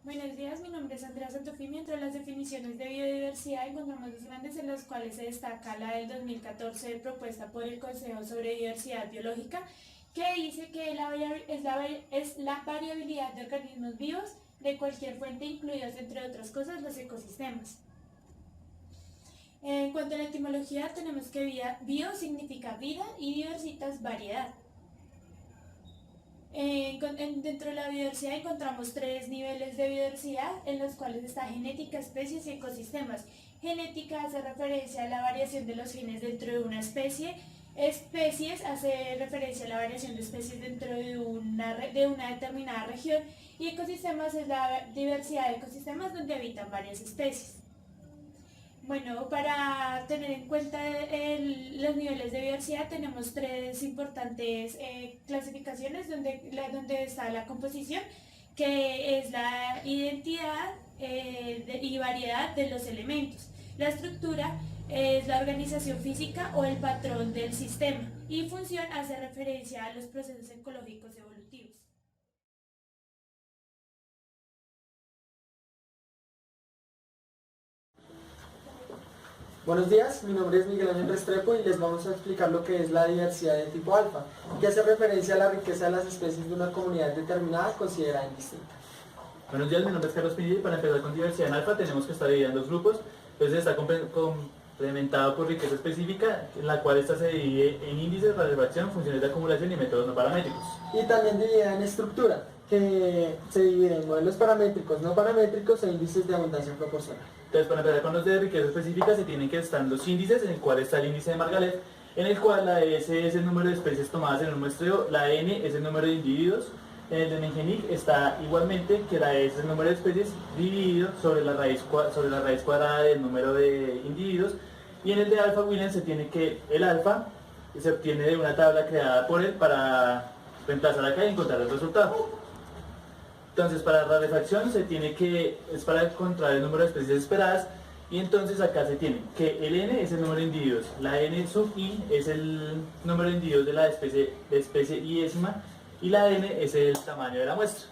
Buenos días, mi nombre es Andrea Santofimio. Entre las definiciones de biodiversidad encontramos dos grandes en las cuales se destaca la del 2014 propuesta por el Consejo sobre Diversidad Biológica, que dice que es la variabilidad de organismos vivos de cualquier fuente, incluidos entre otras cosas los ecosistemas. En cuanto a la etimología, tenemos que bio significa vida y diversitas variedad. Dentro de la biodiversidad encontramos tres niveles de biodiversidad en los cuales está genética, especies y ecosistemas. Genética hace referencia a la variación de los genes dentro de una especie. Especies hace referencia a la variación de especies dentro de una determinada región. Y ecosistemas es la diversidad de ecosistemas donde habitan varias especies. Bueno, para tener en cuenta los niveles de diversidad tenemos tres importantes clasificaciones donde está la composición, que es la identidad y variedad de los elementos. La estructura es la organización física o el patrón del sistema, y función hace referencia a los procesos ecológicos evolutivos. Buenos días, mi nombre es Miguel Ángel Restrepo y les vamos a explicar lo que es la diversidad de tipo alfa, que hace referencia a la riqueza de las especies de una comunidad determinada considerada indistinta. Buenos días, mi nombre es Carlos Pinilla y para empezar con diversidad en alfa tenemos que estar dividida en dos grupos. Entonces está complementado por riqueza específica, en la cual esta se divide en índices, rarefacción, funciones de acumulación y métodos no paramétricos. Y también dividida en estructura, que se divide en modelos paramétricos, no paramétricos e índices de abundancia proporcional. Entonces, para empezar con los de riqueza específica, se tienen que estar los índices, en el cual está el índice de Margalef, en el cual la S es el número de especies tomadas en un muestreo, la N es el número de individuos. En el de Mengenick está igualmente que la S es el número de especies dividido sobre la raíz cuadrada del número de individuos. Y en el de alfa Williams se tiene que el alfa se obtiene de una tabla creada por él para reemplazar acá y encontrar el resultado. Entonces, para la rarefacción es para encontrar el número de especies esperadas, y entonces acá se tiene que el n es el número de individuos, la n sub i es el número de individuos de la especie iésima, y la n es el tamaño de la muestra.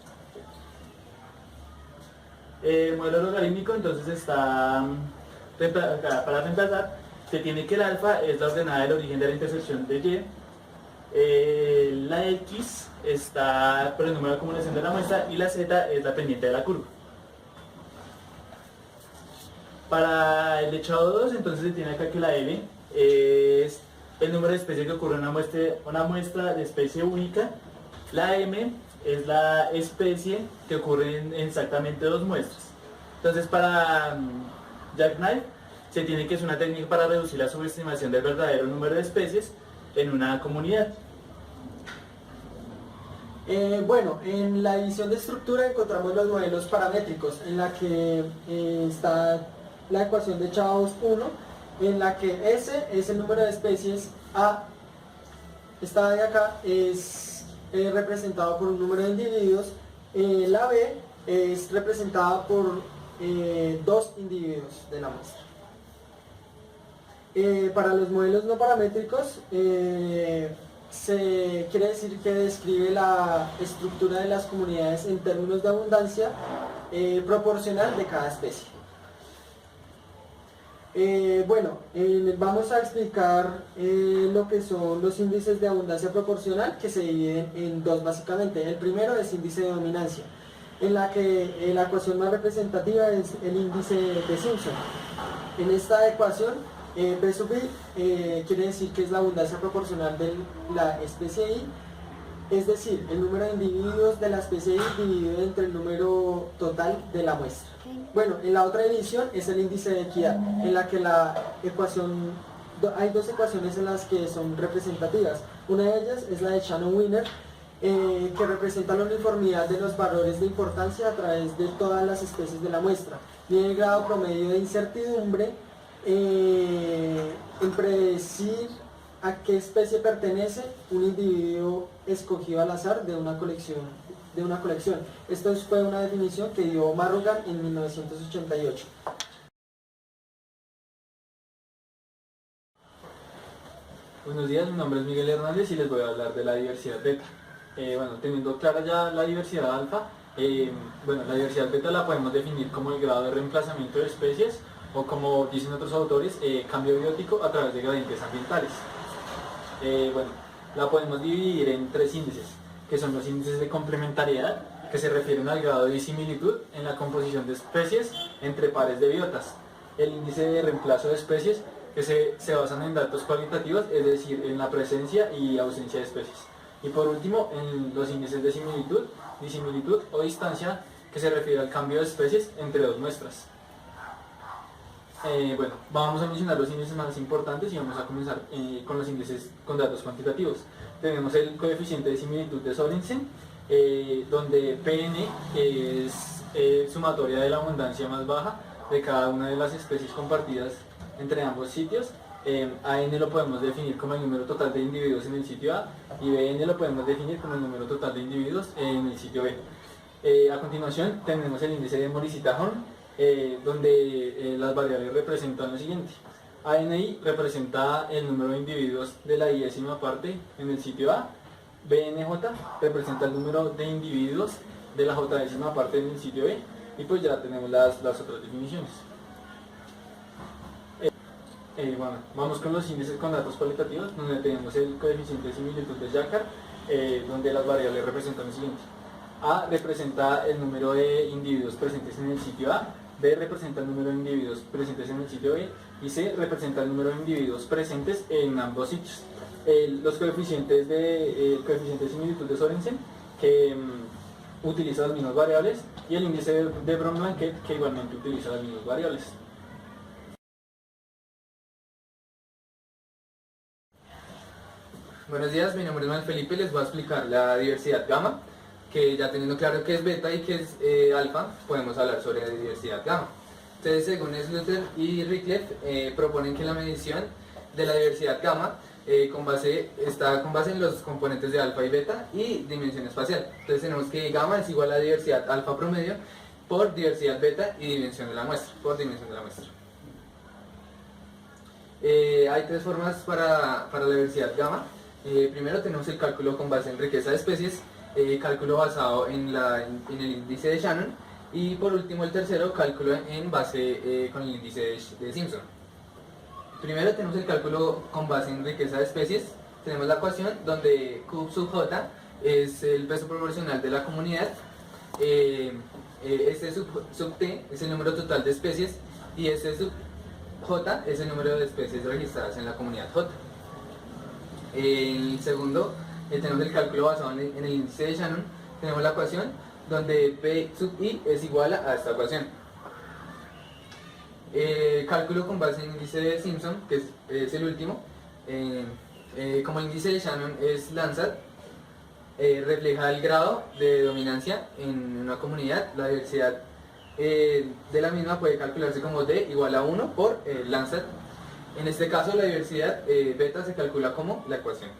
El modelo logarítmico entonces está acá, para reemplazar, se tiene que el alfa es la ordenada del origen de la intersección de y, la x está por el número de acumulación de la muestra y la z es la pendiente de la curva. Para el echado 2 entonces se tiene acá que la L es el número de especies que ocurre en una muestra de especie única. La M es la especie que ocurre en exactamente dos muestras. Entonces para Jackknife se tiene que es una técnica para reducir la subestimación del verdadero número de especies en una comunidad. Bueno, en la división de estructura encontramos los modelos paramétricos, en la que está la ecuación de Chaos 1, en la que S es el número de especies, A, esta de acá, es representado por un número de individuos, la B es representada por dos individuos de la muestra. Para los modelos no paramétricos, se quiere decir que describe la estructura de las comunidades en términos de abundancia proporcional de cada especie. Vamos a explicar lo que son los índices de abundancia proporcional, que se dividen en dos básicamente. El primero es índice de dominancia, en la que la ecuación más representativa es el índice de Simpson. En esta ecuación, P sub I quiere decir que es la abundancia proporcional de la especie I, es decir, el número de individuos de la especie I dividido entre el número total de la muestra. Bueno, en la otra división es el índice de equidad, en la que hay dos ecuaciones en las que son representativas. Una de ellas es la de Shannon-Wiener, que representa la uniformidad de los valores de importancia a través de todas las especies de la muestra. Mide el grado promedio de incertidumbre en predecir a qué especie pertenece un individuo escogido al azar de una colección. Esto fue una definición que dio Marrugan en 1988. Buenos días, mi nombre es Miguel Hernández y les voy a hablar de la diversidad beta. Teniendo clara ya la diversidad alfa, Bueno, la diversidad beta la podemos definir como el grado de reemplazamiento de especies o, como dicen otros autores, cambio biótico a través de gradientes ambientales. Bueno, la podemos dividir en 3 índices, que son los índices de complementariedad, que se refieren al grado de disimilitud en la composición de especies entre pares de biotas. El índice de reemplazo de especies, que se basan en datos cualitativos, es decir, en la presencia y ausencia de especies. Y por último, en los índices de disimilitud o distancia, que se refiere al cambio de especies entre 2 muestras. Bueno, vamos a mencionar los índices más importantes y vamos a comenzar con los índices con datos cuantitativos. Tenemos el coeficiente de similitud de Sorensen, donde Pn, que es sumatoria de la abundancia más baja de cada una de las especies compartidas entre ambos sitios. AN lo podemos definir como el número total de individuos en el sitio A y BN lo podemos definir como el número total de individuos en el sitio B. A continuación tenemos el índice de Morishita-Horn, donde las variables representan lo siguiente. ANI representa el número de individuos de la 10ª parte en el sitio A, BNJ representa el número de individuos de la J10ª parte en el sitio B, y pues ya tenemos las otras definiciones. Bueno, vamos con los índices con datos cualitativos, donde tenemos el coeficiente de similitud de Jacquard, donde las variables representan lo siguiente. A representa el número de individuos presentes en el sitio A, B representa el número de individuos presentes en el sitio B y C representa el número de individuos presentes en ambos sitios. Los coeficientes el coeficiente de similitud de Sorensen, que utiliza las mismas variables, y el índice de Braun-Blanquet, que igualmente utiliza las mismas variables. Buenos días, mi nombre es Manuel Felipe, les voy a explicar la diversidad gamma, que ya teniendo claro qué es beta y qué es alfa, podemos hablar sobre la diversidad gamma. Entonces, según Slaughter y Ricklefs, proponen que la medición de la diversidad gamma está con base en los componentes de alfa y beta y dimensión espacial. Entonces tenemos que gamma es igual a diversidad alfa promedio por diversidad beta y dimensión de la muestra, Hay 3 formas para la diversidad gamma. Primero tenemos el cálculo con base en riqueza de especies, cálculo basado en el índice de Shannon, y por último el tercero, cálculo en base con el índice de Simpson. Primero tenemos el cálculo con base en riqueza de especies. Tenemos la ecuación donde Q sub J es el peso proporcional de la comunidad, S sub T es el número total de especies y S sub J es el número de especies registradas en la comunidad J. El segundo, tenemos el cálculo basado en el índice de Shannon. Tenemos la ecuación donde P sub I es igual a esta ecuación. Cálculo con base en el índice de Simpson, que es el último. Como el índice de Shannon es Landsat, refleja el grado de dominancia en una comunidad. La diversidad de la misma puede calcularse como D igual a 1 por Landsat. En este caso la diversidad beta se calcula como la ecuación.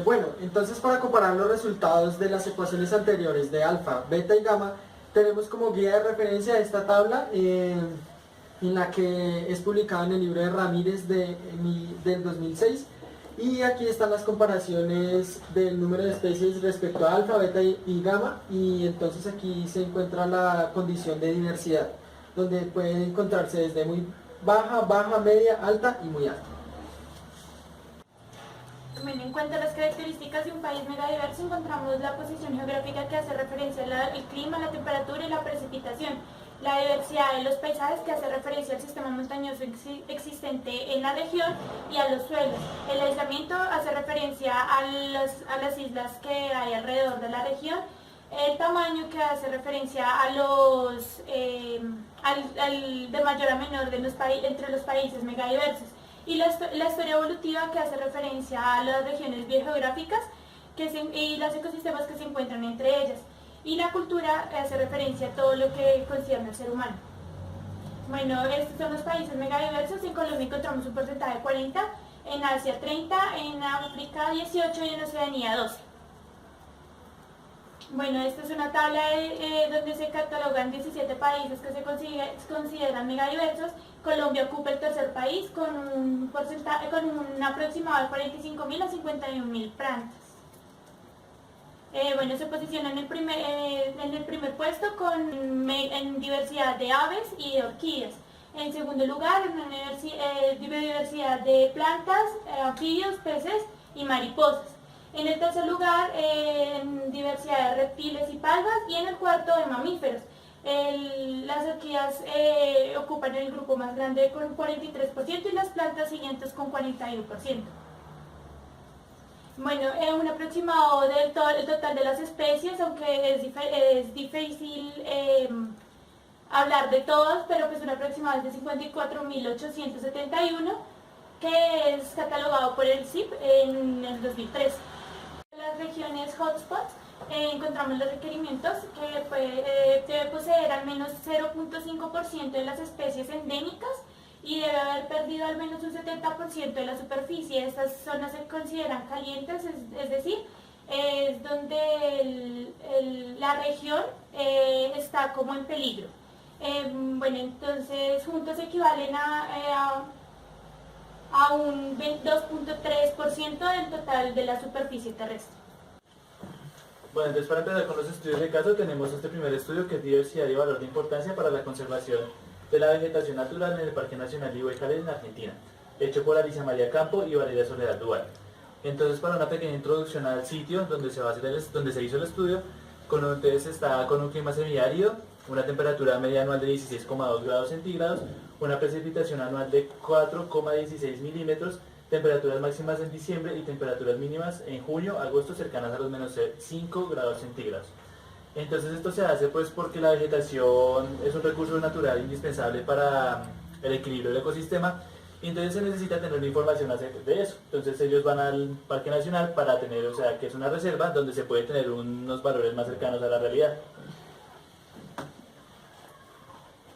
Bueno, entonces para comparar los resultados de las ecuaciones anteriores de alfa, beta y gamma, tenemos como guía de referencia esta tabla en la que es publicada en el libro de Ramírez del 2006, y aquí están las comparaciones del número de especies respecto a alfa, beta y gamma, y entonces aquí se encuentra la condición de diversidad, donde puede encontrarse desde muy baja, baja, media, alta y muy alta. Teniendo en cuenta las características de un país megadiverso, encontramos la posición geográfica, que hace referencia al clima, la temperatura y la precipitación. La diversidad de los paisajes, que hace referencia al sistema montañoso existente en la región, y a los suelos. El aislamiento hace referencia a las islas que hay alrededor de la región. El tamaño, que hace referencia a al de mayor a menor entre los países megadiversos. Y la historia evolutiva, que hace referencia a las regiones biogeográficas y los ecosistemas que se encuentran entre ellas. Y la cultura, que hace referencia a todo lo que concierne al ser humano. Bueno, estos son los países megadiversos. En Colombia encontramos un porcentaje de 40, en Asia 30, en África 18 y en Oceanía 12. Bueno, esta es una tabla donde se catalogan 17 países que se consideran megadiversos. Colombia ocupa el tercer país con un aproximado de 45.000 a 51.000 plantas. Bueno, se posiciona en el primer puesto en diversidad de aves y de orquídeas. En segundo lugar, en biodiversidad de plantas, anfibios, peces y mariposas. En el tercer lugar, en diversidad de reptiles y palmas. Y en el cuarto, de mamíferos. Las orquídeas ocupan el grupo más grande con 43% y las plantas siguientes con 41%. Bueno, un aproximado del total de las especies, aunque es difícil hablar de todas, pero pues un aproximado es de 54.871, que es catalogado por el CIP en el 2013. En las regiones hotspots encontramos los requerimientos que debe poseer al menos 0.5% de las especies endémicas y debe haber perdido al menos un 70% de la superficie. Estas zonas se consideran calientes, es decir, es donde la región está como en peligro. Bueno, entonces juntos equivalen a un 2.3% del total de la superficie terrestre. Bueno, entonces para empezar con los estudios de caso tenemos este primer estudio que es diversidad y valor de importancia para la conservación de la vegetación natural en el Parque Nacional Iguay-Calera en Argentina, hecho por Alicia María Campo y Valeria Soledad Duval. Entonces, para una pequeña introducción al sitio donde se hizo el estudio, entonces está con un clima semiárido, una temperatura media anual de 16,2 grados centígrados, una precipitación anual de 4,16 milímetros, temperaturas máximas en diciembre y temperaturas mínimas en junio, agosto cercanas a los menos 5 grados centígrados. Entonces esto se hace pues porque la vegetación es un recurso natural indispensable para el equilibrio del ecosistema y entonces se necesita tener una información acerca de eso. Entonces ellos van al Parque Nacional para tener, o sea, que es una reserva donde se puede tener unos valores más cercanos a la realidad.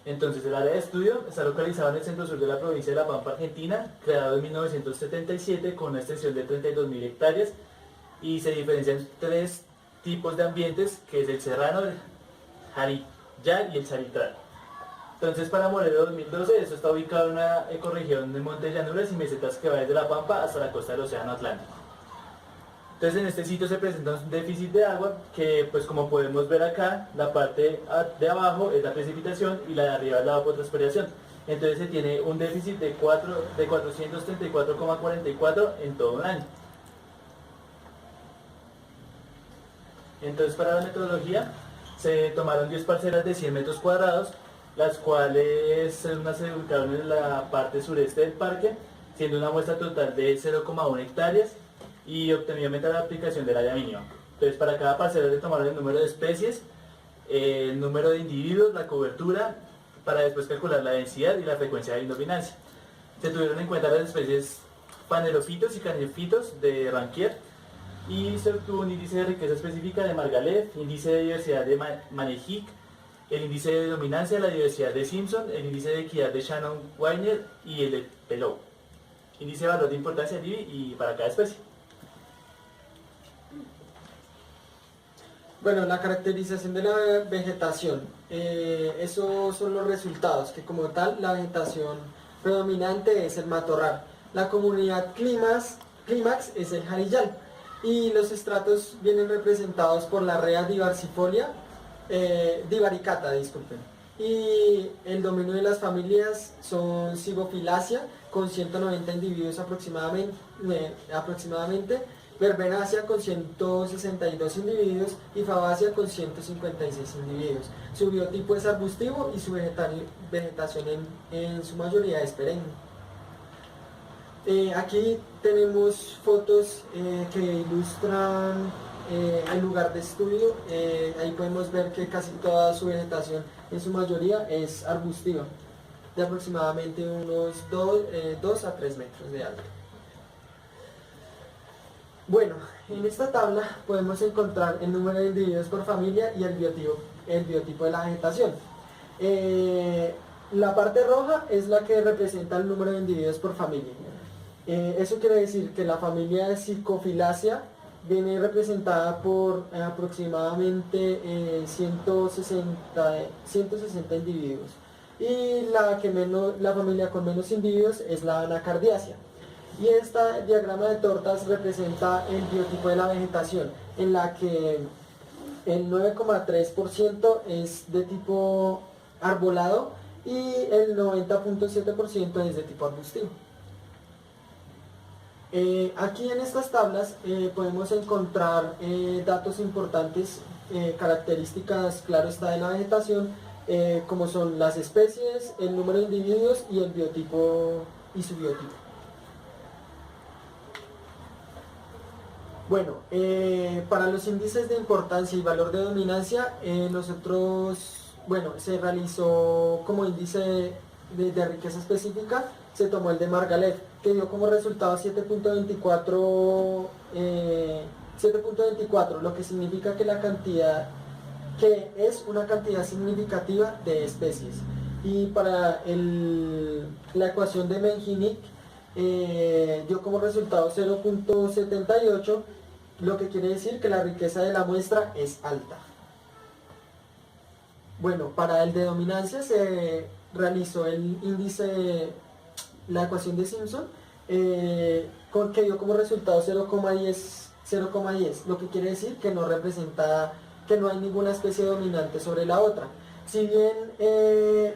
Entonces el área de estudio está localizado en el centro sur de la provincia de La Pampa, Argentina, creado en 1977 con una extensión de 32.000 hectáreas y se diferencian tres tipos de ambientes, que es el serrano, el jarillal y el charitral. Entonces para Morelos 2012 esto está ubicado en una ecorregión de montes, llanuras y mesetas que va desde La Pampa hasta la costa del Océano Atlántico. Entonces en este sitio se presenta un déficit de agua que, pues como podemos ver acá, la parte de abajo es la precipitación y la de arriba es la evapotranspiración. Entonces se tiene un déficit de 434,44 en todo un año. Entonces para la metodología se tomaron 10 parcelas de 100 metros cuadrados, las cuales unas se ubicaron en la parte sureste del parque, siendo una muestra total de 0,1 hectáreas y obviamente la aplicación del área mínima. Entonces para cada parcela se tomaron el número de especies, el número de individuos, la cobertura, para después calcular la densidad y la frecuencia de indominancia. Se tuvieron en cuenta las especies panelofitos y canefitos de Ranquier, y se obtuvo un índice de riqueza específica de Margalef, índice de diversidad de Manejik, el índice de dominancia de la diversidad de Simpson, el índice de equidad de Shannon-Weiner y el de Pelou. Índice de valor de importancia de Divi y para cada especie. Bueno, la caracterización de la vegetación, esos son los resultados, que como tal la vegetación predominante es el matorral. La comunidad clímax es el jarillal. Y los estratos vienen representados por la rea divaricata, disculpen. Y el dominio de las familias son Zygophyllaceae con 190 individuos aproximadamente, Verbenácea con 162 individuos y Fabacia con 156 individuos. Su biotipo es arbustivo y su vegetación en su mayoría es perenne. Aquí tenemos fotos que ilustran el lugar de estudio. Ahí podemos ver que casi toda su vegetación en su mayoría es arbustiva, de aproximadamente unos 2 a 3 metros de alto. Bueno, en esta tabla podemos encontrar el número de individuos por familia y el biotipo de la vegetación. La parte roja es la que representa el número de individuos por familia. Eso quiere decir que la familia de Zygophyllaceae viene representada por aproximadamente 160 individuos. Y la familia con menos individuos es la Anacardiaceae. Y este diagrama de tortas representa el biotipo de la vegetación, en la que el 9,3% es de tipo arbolado y el 90,7% es de tipo arbustivo. Aquí en estas tablas podemos encontrar datos importantes, características, claro está, de la vegetación, como son las especies, el número de individuos y el biotipo y su biotipo. Bueno, para los índices de importancia y valor de dominancia, se realizó como índice de riqueza específica, se tomó el de Margalef, que dio como resultado 7.24, lo que significa que es una cantidad significativa de especies. Y para la ecuación de Menjinic dio como resultado 0.78, lo que quiere decir que la riqueza de la muestra es alta. Bueno, para el de dominancia se realizó el índice, la ecuación de Simpson, que dio como resultado 0,10, lo que quiere decir que no representa, que no hay ninguna especie dominante sobre la otra. Si bien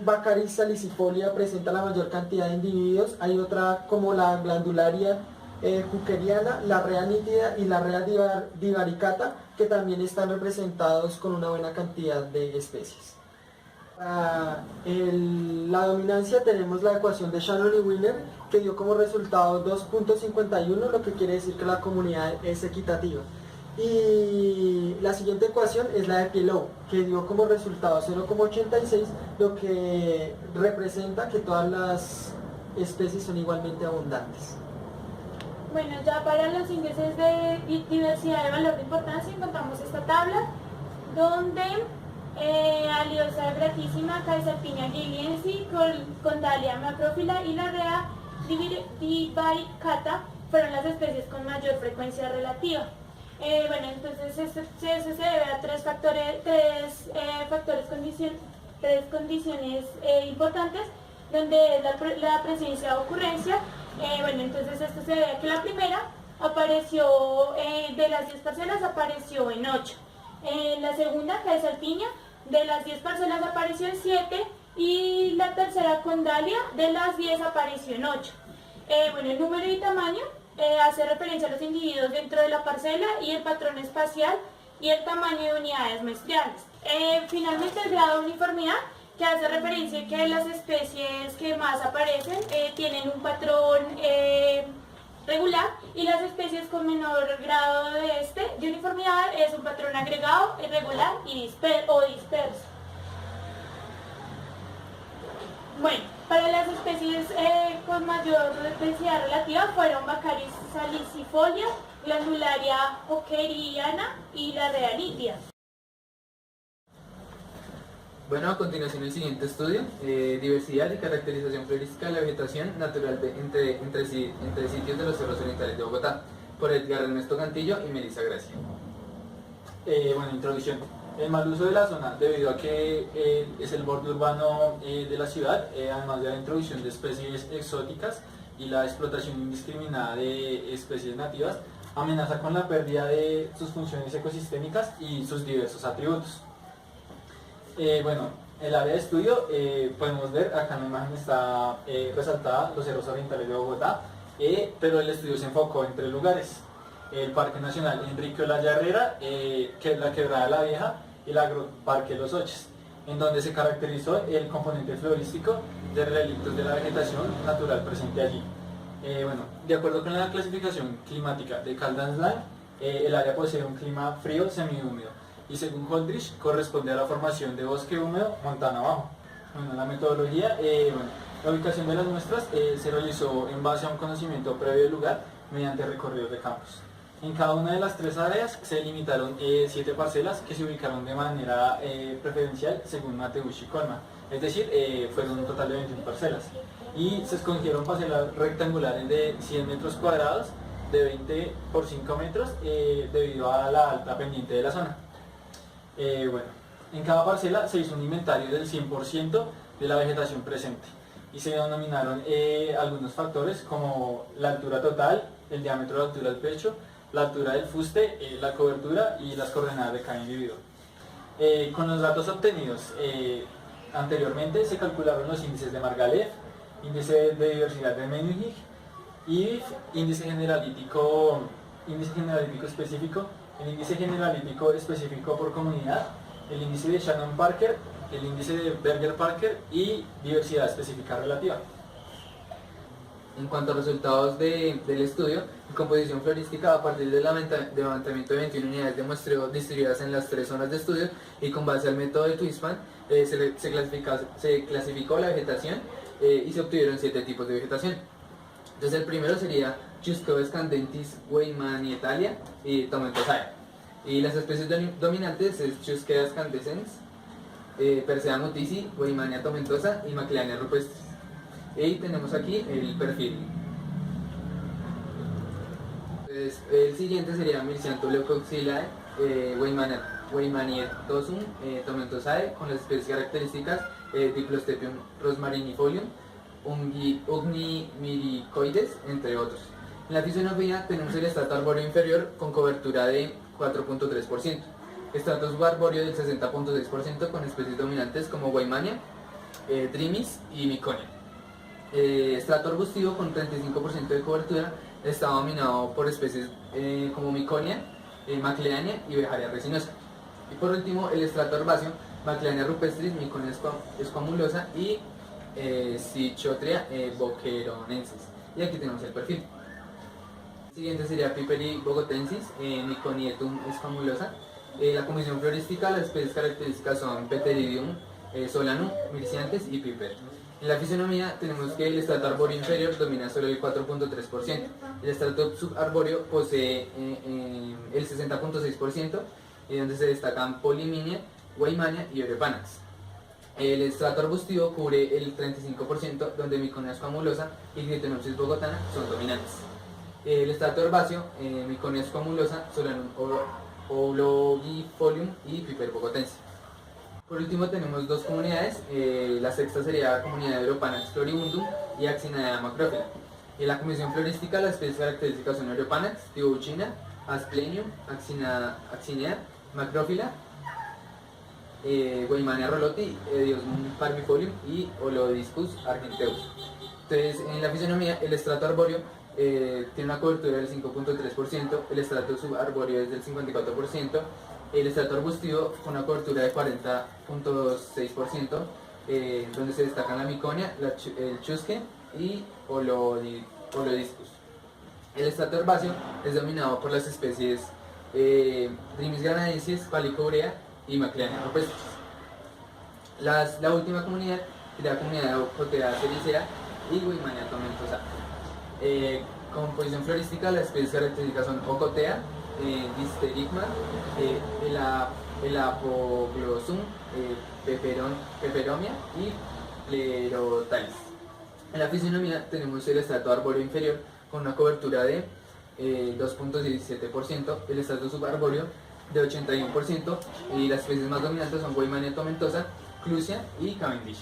Baccharis salicifolia presenta la mayor cantidad de individuos, hay otra como la glandularia hookeriana, la rea nítida y la rea divaricata, que también están representados con una buena cantidad de especies. Para la dominancia tenemos la ecuación de Shannon y Wiener, que dio como resultado 2.51, lo que quiere decir que la comunidad es equitativa. Y la siguiente ecuación es la de Pielov, que dio como resultado 0,86, lo que representa que todas las especies son igualmente abundantes. Bueno, ya para los índices de diversidad de valor de importancia encontramos esta tabla, donde Aliosa gratísima, Caesalpinia guiliensis, Condalia macrófila y la rea divaricata fueron las especies con mayor frecuencia relativa. Entonces eso se debe a tres condiciones importantes, donde es la presencia o ocurrencia. Entonces esto se debe a que la primera apareció, de las 10 parcelas apareció en 8. La segunda, Caesalpinia, de las 10 parcelas apareció en 7, y la tercera, Condalia, de las 10 apareció en 8. El número y tamaño hace referencia a los individuos dentro de la parcela y el patrón espacial y el tamaño de unidades muestrales. Finalmente, el grado de uniformidad, que hace referencia a que las especies que más aparecen tienen un patrón regular, y las especies con menor grado de uniformidad es un patrón agregado, irregular y disperso. Bueno, para las especies con mayor densidad relativa fueron Baccharis salicifolia, Glandularia hookeriana y la rea nítida. Bueno, a continuación el siguiente estudio, diversidad y caracterización florística de la vegetación natural entre sitios de los cerros orientales de Bogotá, por Edgar Ernesto Cantillo y Melissa Gracia. Introducción. El mal uso de la zona, debido a que es el borde urbano de la ciudad, además de la introducción de especies exóticas y la explotación indiscriminada de especies nativas, amenaza con la pérdida de sus funciones ecosistémicas y sus diversos atributos. El área de estudio, podemos ver, acá en la imagen está resaltada los cerros orientales de Bogotá, pero el estudio se enfocó en 3 lugares: el Parque Nacional Enrique Olaya Herrera, que es la Quebrada la Vieja, y el Agroparque Los Oches, en donde se caracterizó el componente florístico de relictos de la vegetación natural presente allí. De acuerdo con la clasificación climática de Caldas-Lime, el área posee un clima frío semihúmedo, y según Holdridge corresponde a la formación de bosque húmedo montano abajo. La metodología, la ubicación de las muestras se realizó en base a un conocimiento previo del lugar mediante recorridos de campos. En cada una de las 3 áreas se delimitaron 7 parcelas que se ubicaron de manera preferencial según Mateusz y Coleman, es decir, fueron un total de 21 parcelas, y se escogieron parcelas rectangulares de 100 metros cuadrados de 20 por 5 metros debido a la alta pendiente de la zona. En cada parcela se hizo un inventario del 100% de la vegetación presente. y se denominaron algunos factores como la altura total, el diámetro de la altura del pecho, la altura del fuste, la cobertura y las coordenadas de cada individuo. Con los datos obtenidos anteriormente se calcularon los índices de Margalef, índice de diversidad de Meningig, y índice generalítico específico, el índice generalítico específico por comunidad, el índice de Shannon-Parker, el índice de Berger-Parker y diversidad específica relativa. En cuanto a resultados del estudio, en composición florística, a partir del levantamiento de 21 unidades de muestreo distribuidas en las 3 zonas de estudio y con base al método de Twispan, se clasificó la vegetación y se obtuvieron 7 tipos de vegetación. Entonces el primero sería Chusqueo scandentis, Weimanietalia y Tomentosae. Y las especies dominantes es Chusquea scandescens, Persea mutisi, Weimania tomentosa y Macleania rupestris. Y tenemos aquí el perfil. Entonces, el siguiente sería Myrcianthus leucoxylae, Weimanietosum, Tomentosae, con las especies características Diplostepium rosmarinifolium, Ugni miricoides, entre otros. En la fisionomía tenemos el estrato arbóreo inferior con cobertura de 4.3%, estrato subarbóreo del 60.6% con especies dominantes como Weimania, Drimis y Miconia. Estrato arbustivo con 35% de cobertura está dominado por especies como Miconia, Macleania y Bejaria resinosa. Y por último el estrato herbáceo, Macleania rupestris, Miconia squamulosa y Cichotria boqueronensis. Y aquí tenemos el perfil. El siguiente sería Piperi bogotensis, Miconietum squamulosa. La composición florística, las especies características son Pteridium, Solanum, Myrciantes y Piper. En la fisionomía tenemos que el estrato arbóreo inferior domina solo el 4.3%, el estrato subarbóreo posee el 60.6%, donde se destacan Poliminia, Weimania y Eurepanax. El estrato arbustivo cubre el 35%, donde Miconia squamulosa y Cryptonopsis bogotana son dominantes. El estrato herbáceo, Miconia squamulosa, Solanum oblongifolium y Piper bogotense. Por último tenemos 2 comunidades, la sexta sería comunidad Europanax floribundum y Axinea macrophylla. En la composición florística las especies características son Europanax, Tibouchina, Asplenium, Axinea macrophylla, Weimania roloti, Ediosmum parvifolium y Olodiscus argenteus. Entonces en la fisionomía el estrato arbóreo tiene una cobertura del 5.3%, el estrato subarbóreo es del 54%, el estrato arbustivo con una cobertura de 40.6%, donde se destacan la miconia, el chusque y Olodiscus. El estrato herbáceo es dominado por las especies Drimis granadensis, Palicourea y Macleania rupestris. La última comunidad es la comunidad de Ocotea sericea y Weimania tomentosa. Composición florística, las especies características son Ocotea, Disterigma, el Apoglossum, Peperomia y Plerotalis. En la fisionomía tenemos el estrato arbóreo inferior con una cobertura de 2.17%, el estrato subarbóreo de 81% y las especies más dominantes son Weimania tomentosa, Clusia y Cavendish.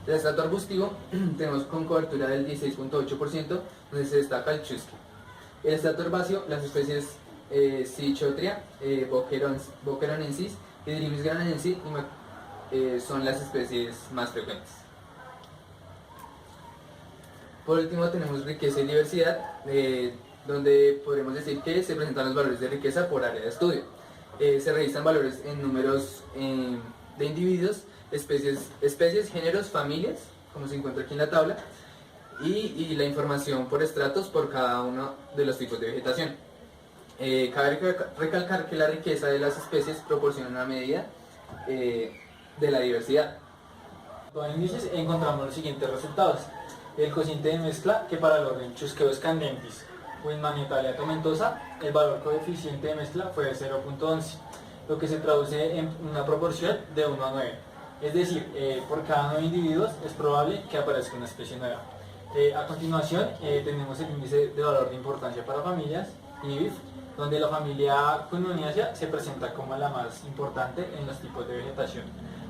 El estrato arbustivo tenemos con cobertura del 16.8%, donde se destaca el chusque. El estrato herbáceo, las especies Cichotria, boqueronensis y Drimis granadensis son las especies más frecuentes. Por último tenemos riqueza y diversidad, donde podremos decir que se presentan los valores de riqueza por área de estudio. Se registran valores en números de individuos, especies, géneros, familias, como se encuentra aquí en la tabla, y la información por estratos por cada uno de los tipos de vegetación. Cabe recalcar que la riqueza de las especies proporciona una medida de la diversidad. En índices encontramos los siguientes resultados. El cociente de mezcla, que para el orden Chusqueo scandentis, Weimanietalia tomentosa, el valor coeficiente de mezcla fue de 0.11, lo que se traduce en una proporción de 1 a 9. Es decir, por cada 9 individuos es probable que aparezca una especie nueva. A continuación tenemos el índice de valor de importancia para familias, IVIF, donde la familia Cunoniacea se presenta como la más importante en los tipos de vegetación.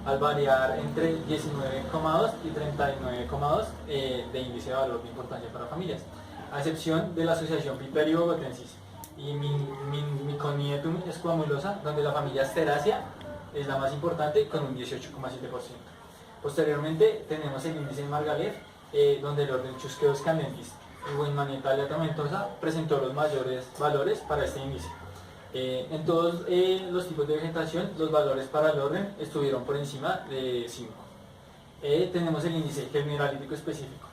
al variar entre 19,2 y 39,2 de índice de valor de importancia para familias, a excepción de la asociación Piperio bogotensis y Myconidium squamulosa, donde la familia Asteraceae es la más importante con un 18,7%. Posteriormente tenemos el índice de Margalef, donde el orden Chusqueus candens y Weismannietalia tomentosa presentó los mayores valores para este índice. En todos los tipos de vegetación, los valores para el orden estuvieron por encima de 5. Tenemos el índice generalítico específico,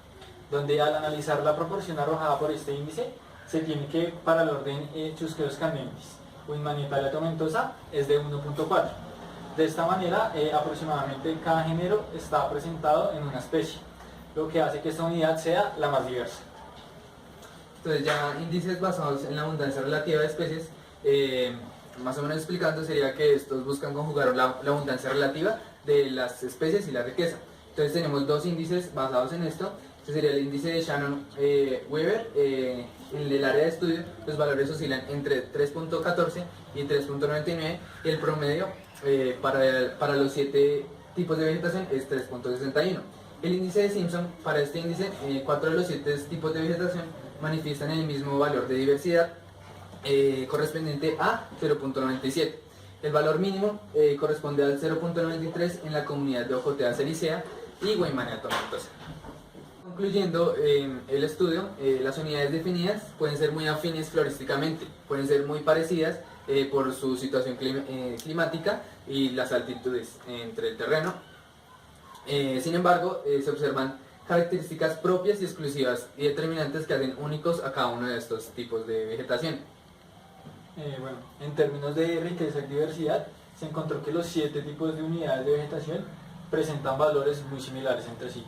donde al analizar la proporción arrojada por este índice, se tiene que para el orden Chusqueus candens o Weismannietalia tomentosa es de 1.4. De esta manera, aproximadamente cada género está presentado en una especie, lo que hace que esta unidad sea la más diversa. Entonces ya índices basados en la abundancia relativa de especies, más o menos explicando, sería que estos buscan conjugar la abundancia relativa de las especies y la riqueza. Entonces tenemos dos índices basados en esto. Este sería el índice de Shannon-Weaver. En el área de estudio los valores oscilan entre 3.14 y 3.99 y el promedio para los 7 tipos de vegetación es 3.61. El índice de Simpson, para este índice, 4 de los 7 tipos de vegetación manifiestan el mismo valor de diversidad correspondiente a 0.97. El valor mínimo corresponde al 0.93 en la comunidad de Ocotea sericea y Weismannia tomentosa. Concluyendo el estudio, las unidades definidas pueden ser muy afines florísticamente, pueden ser muy parecidas por su situación climática y las altitudes entre el terreno. Sin embargo, se observan características propias y exclusivas y determinantes que hacen únicos a cada uno de estos tipos de vegetación. Bueno, en términos de riqueza y diversidad, se encontró que los 7 tipos de unidades de vegetación presentan valores muy similares entre sí.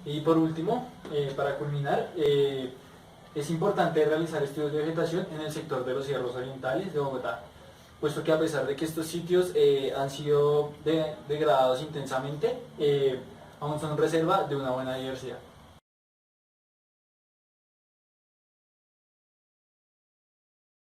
Y por último, para culminar, es importante realizar estudios de vegetación en el sector de los cerros orientales de Bogotá, puesto que a pesar de que estos sitios han sido degradados intensamente, aún son reserva de una buena diversidad.